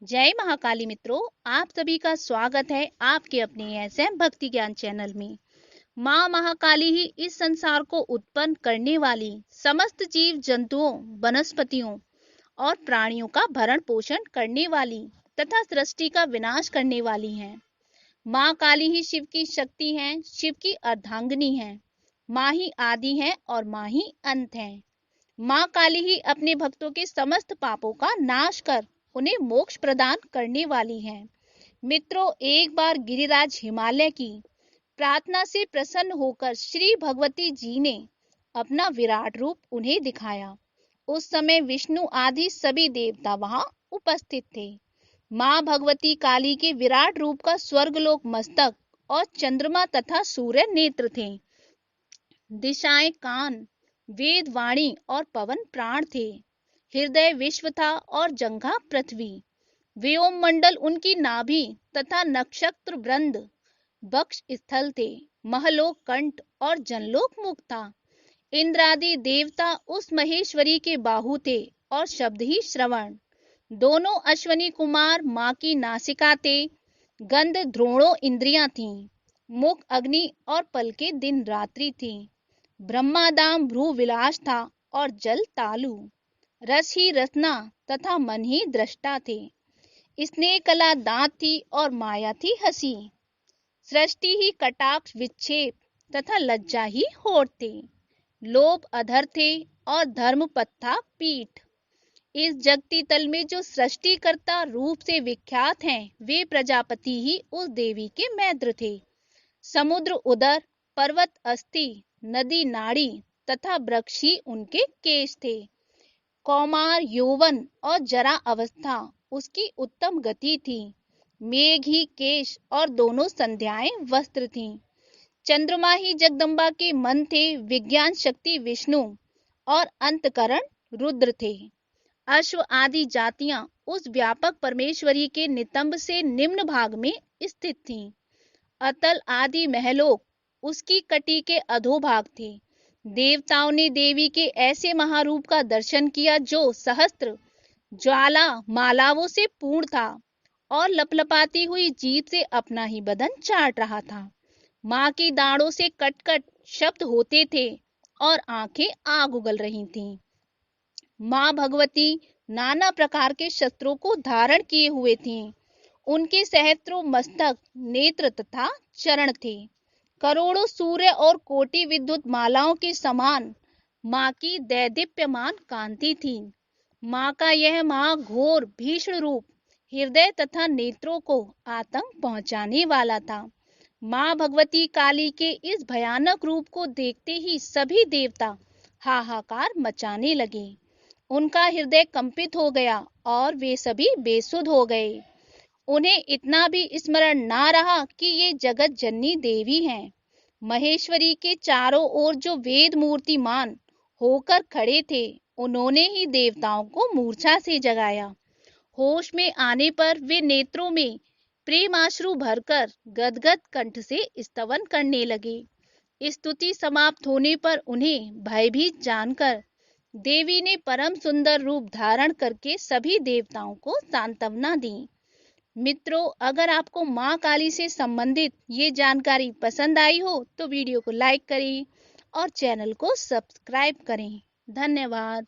जय महाकाली मित्रों, आप सभी का स्वागत है आपके अपने एसएम भक्ति ज्ञान चैनल में। माँ महाकाली ही इस संसार को उत्पन्न करने वाली, समस्त जीव जंतुओं, वनस्पतियों और प्राणियों का भरण पोषण करने वाली तथा सृष्टि का विनाश करने वाली हैं। माँ काली ही शिव की शक्ति है, शिव की अर्धांगिनी है। माँ ही आदि है और माँ ही अंत है। माँ काली ही अपने भक्तों के समस्त पापों का नाश कर उन्हें मोक्ष प्रदान करने वाली है। मित्रों, एक बार गिरिराज हिमालय की प्रार्थना से प्रसन्न होकर श्री भगवती जी ने अपना विराट रूप उन्हें दिखाया। उस समय विष्णु आदि सभी देवता वहां उपस्थित थे। माँ भगवती काली के विराट रूप का स्वर्गलोक मस्तक और चंद्रमा तथा सूर्य नेत्र थे। दिशाएं कान, वेद वाणी और पवन प्राण थे। हृदय विश्व था और जंघा पृथ्वी। व्योम मंडल उनकी नाभि तथा नक्षत्र वृंद वक्ष स्थल थे। महलोक कंठ और जनलोक मुख था। इंद्रादि देवता उस महेश्वरी के बाहु थे और शब्द ही श्रवण। दोनों अश्वनी कुमार माँ की नासिका थे। गंध द्रोणों इंद्रियां थीं। मुख अग्नि और पलके दिन रात्रि थी। ब्रह्मादाम भ्रू विलास था और जल तालु। रस ही रसना तथा मन ही दृष्टा थे। स्नेह कला दांत थी और माया थी हंसी। सृष्टि ही कटाक्ष विक्षेप तथा लज्जा ही होठ थे। लोभ अधर थे और धर्म पथ था पीठ। इस जगती तल में जो सृष्टिकर्ता रूप से विख्यात हैं, वे प्रजापति ही उस देवी के मैत्र थे। समुद्र उदर, पर्वत अस्थि, नदी नाड़ी तथा वृक्ष ही उनके केश थे। कौमार यौवन और जरा अवस्था उसकी उत्तम गति थी। मेघ ही केश और दोनों संध्याएं वस्त्र थीं। चंद्रमा ही जगदम्बा के मन थे। विज्ञान शक्ति विष्णु और अंतकरण रुद्र थे। अश्व आदि जातियां उस व्यापक परमेश्वरी के नितंब से निम्न भाग में स्थित थीं। अतल आदि महलोक उसकी कटी के अधोभाग थे। देवताओं ने देवी के ऐसे महारूप का दर्शन किया जो सहस्त्र ज्वाला मालाओं से पूर्ण था और लपलपाती हुई जीभ से अपना ही बदन चाट रहा था। माँ की दाढ़ों से कट कट शब्द होते थे और आंखें आग उगल रही थीं। माँ भगवती नाना प्रकार के शस्त्रों को धारण किए हुए थीं। उनके सहस्त्रों मस्तक, नेत्र तथा चरण थे। करोड़ों सूर्य और कोटि विद्युत मालाओं के समान माँ की दैदीप्यमान कांति थी। माँ का यह महाघोर भीषण रूप हृदय तथा नेत्रों को आतंक पहुंचाने वाला था। माँ भगवती काली के इस भयानक रूप को देखते ही सभी देवता हाहाकार मचाने लगे। उनका हृदय कंपित हो गया और वे सभी बेसुध हो गए। उन्हें इतना भी स्मरण ना रहा कि ये जगत जननी देवी हैं। महेश्वरी के चारों ओर जो वेद मूर्तिमान होकर खड़े थे, उन्होंने ही देवताओं को मूर्छा से जगाया। होश में आने पर वे नेत्रों में प्रेमाश्रु भरकर गदगद कंठ से स्तवन करने लगे। स्तुति समाप्त होने पर उन्हें भयभीत जानकर देवी ने परम सुंदर रूप धारण करके सभी देवताओं को सांत्वना दी। मित्रों, अगर आपको माँ काली से संबंधित ये जानकारी पसंद आई हो तो वीडियो को लाइक करें और चैनल को सब्सक्राइब करें। धन्यवाद।